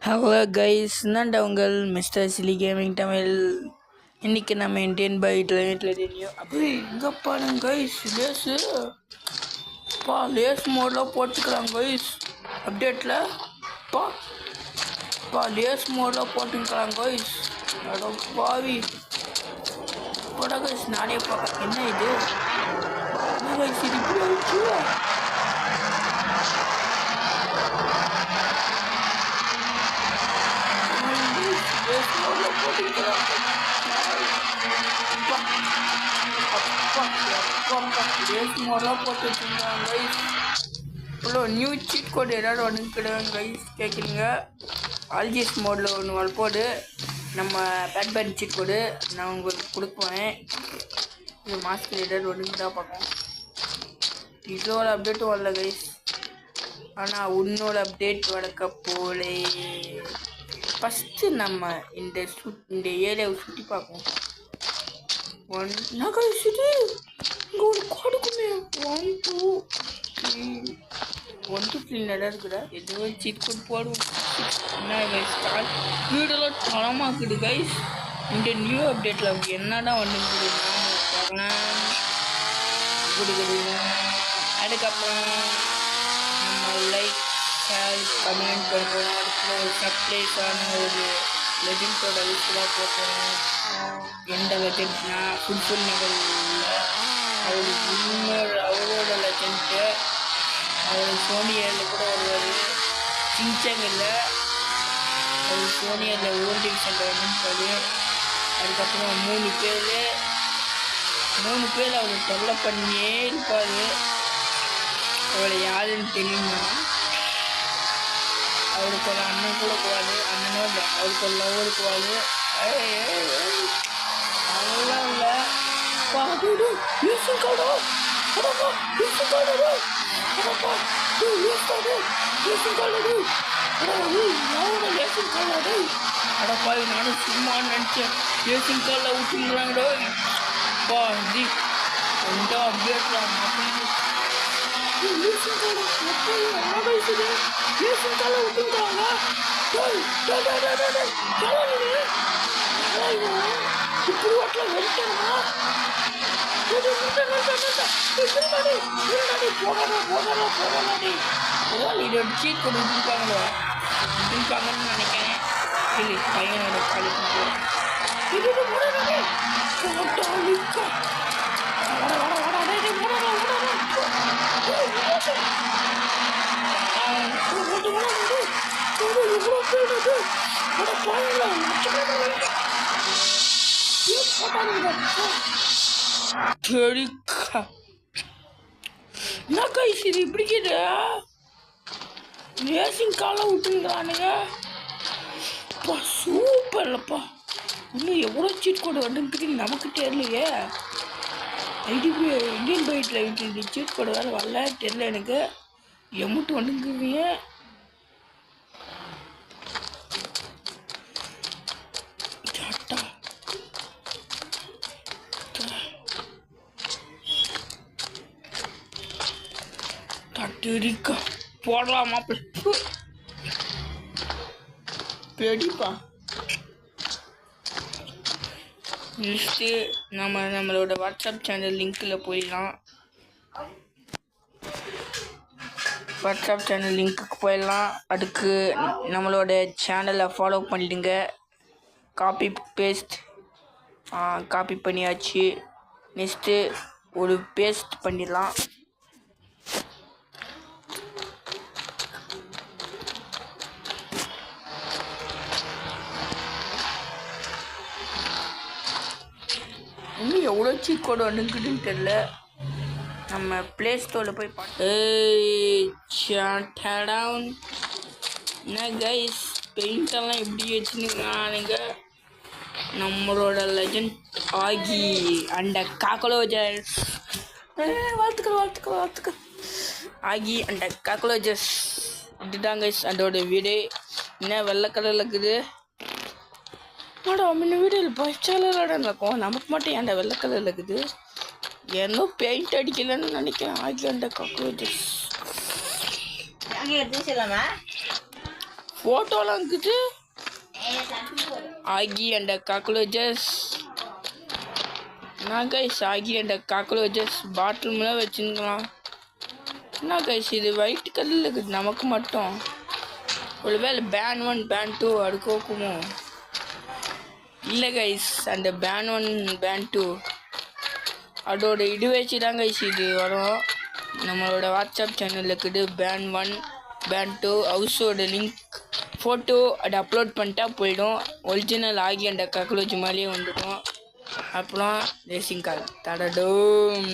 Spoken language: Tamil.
ஹலோ கைஸ், நான் உங்கள் மிஸ்டர் சிலி கேமிங் தமிழ். இன்னைக்கு நம்ம இந்தியன் பைட்டில் தெரியும். அப்படி எங்கே பாருங்க கைஸ், லேஸ் மோட்லாம் போட்டுக்கிறாங்க கைஸ். அப்டேட்டில் லேஸ் மோட்லாம் போட்டுக்கிறாங்க கைஸ். பாவி போடா கைஸ், நானே பார்க்க. என்ன இது கைஸ், இது இப்படி ஆயிடுச்சு. நியூ சீட் கோட் ஏதாவது ஒன்று கிடையாது கைஸ் கேட்குறீங்க. ஆல்ஜிஸ் மோடில் ஒன்று வரப்போது. நம்ம பேட்பேட் சீட் கோடு நான் உங்களுக்கு கொடுப்பேன். இது மாஸ்க் ஏதாவது ஒன்று தான் பார்ப்போம். இதோட அப்டேட்டும் வரல கைஸ். ஆனால் உன்னோட அப்டேட் வளர்க்க போலே. ஃபஸ்ட்டு நம்ம இந்த ஏரியாவை சுற்றி பார்ப்போம். இங்கே ஒரு கொடுக்குமே 1 2 3 இடம் இருக்குடா. ஏதோ சீட் கோட் போடுவோம். என்ன கைஸ், வீடெல்லாம் தரமாக இருக்குது கைஸ். இந்த நியூ அப்டேட்டில் அவங்க என்னடா வந்துருக்குது பார்க்கலாம். கொடுக்குறீங்க. அதுக்கப்புறம் நம்ம லைக் ஷேர் கமெண்ட் பண்ணுறோம். அதுக்கு சர்ப்ரைஸான ஒரு லெஜெண்டோட லிஸ்ட்லாம் போட்டுறோம். எந்த லெஜெண்ட்னா ஃபுட்பால் நகரில் அவரோட லெஜெண்ட்டு. அவர் சோனியாவில் கூட வருவார். சிங்சங்கில் அவர் சோனியாவில் ஓல்டு டிவிஷனில் வந்துருப்பாரு. அதுக்கப்புறம் 3 பேர் அவர் தொல்லை பண்ணியே இருப்பார். அவரை யாருன்னு தெரியுமா? அவருக்கு ஒரு அண்ணன் கூட கூடாது, அண்ணனோ இல்லை, அவருக்கு ஒரு லவ் இருக்கக்கூடாது. அதெல்லாம் இல்லை. அடப்பாய், நானும் சும்மா நினச்சேன். ரேஷன் கார்டில் விட்டுங்கிறாங்கடோ. எந்த அப்டேட்லாம் சீட் கொடுத்துருக்காங்களோ இருக்காங்கன்னு நினைக்கிறேன். இல்லை, பையனோட காலேஜ் என்ன கைஸ் இது இப்படி ரேசிங் காலம் விட்டுங்கிறானுங்க. சூப்பர் இல்லப்பா. இன்னும் எவ்வளோ சீட் கோடு வந்துருக்கு நமக்கு தெரியலையே. இந்தியன் பைட்டில் இந்த சீட் கோடு வேறு வரல தெரியல எனக்கு. எம்முட்டு வந்துக்குறீங்க. தட்டிரிக்கா போடலாமா பெடிப்பா லிஸ்ட்டு. நம்மளோட வாட்ஸ்அப் சேனல் லிங்க்கில் போயிடலாம். வாட்ஸ்அப் சேனல் லிங்க்குக்கு போயிடலாம். அதுக்கு நம்மளோட சேனலை ஃபாலோ பண்ணிடுங்க. காப்பி பண்ணியாச்சு. நெக்ஸ்ட்டு ஒரு பேஸ்ட் பண்ணிடலாம். இன்னும் எவ்வளோ சீட் கோடு வந்துக்குதுன்னு தெரில. நம்ம ப்ளே ஸ்டோரில் போய் என்ன கைஸ், பெயிண்டெல்லாம் எப்படி வச்சுருக்கானுங்க. நம்மளோட லெஜண்ட் ஆகி அண்ட் காக்ரோச்சஸ். வாழ்த்துக்கள் ஆகி அண்ட் காக்ரோச்சஸ். இதுதான் கைஸ் அதோட வீடு. என்ன வெள்ளை கலரில் இருக்குது. முன்ன வீடியோவில் பச்சாலோட இருக்கும், நமக்கு மட்டும் ஏன்டா வெள்ளை கலரில் இருக்குது. ஏன்னோ பெயிண்ட் அடிக்கலன்னு நினைக்கிறேன். ஆகி அந்த காக்ரோச்சஸ் ஃபோட்டோலாம் இருக்குது. ஆகி அண்ட் காக்ரோச்சஸ். என்ன கைஸ் ஆகி அண்ட் காக்ரோச்சஸ் பாத்ரூம்லாம் வச்சுருக்கலாம். என்ன கைஸ் இது ஒயிட் கலரில் இருக்குது நமக்கு மட்டும். ஒருவேளை பேன் 1 பேன் 2 அடுக்குமோ? இல்லை கைஸ், அந்த பேன் 1 பேன் 2 அதோட இது வச்சு தான் கைஸ் இது வரும். நம்மளோட வாட்ஸ்அப் சேனலில் இருக்குது பேன் 1 பேன் 2 ஹவுஸோட லிங்க் ஃபோட்டோ அதை அப்லோட் பண்ணிட்டா போயிடும். ஒரிஜினல் ஆகி அந்த காக்ரோச் மாதிரியே வந்துடும். அப்புறம் ரேசிங் கார் தடடும்.